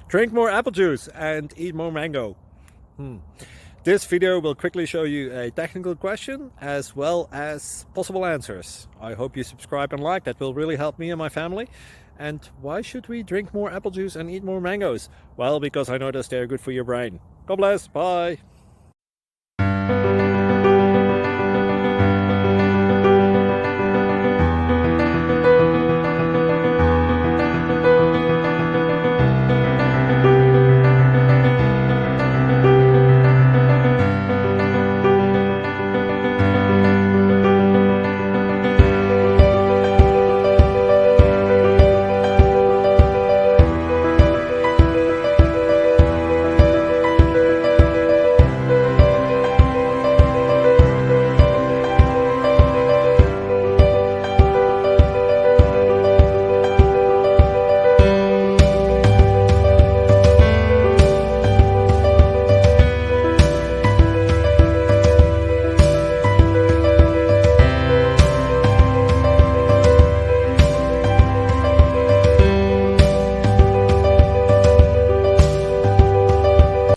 Drink more apple juice and eat more mango. This video will quickly show you a technical question as well as possible answers. I hope you subscribe and like, that will really help me and my family. And why should we drink more apple juice and eat more mangoes? Well, because I noticed they're good for your brain. God bless, bye!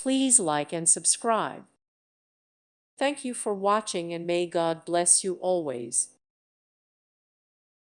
Please like and subscribe. Thank you for watching, and may God bless you always.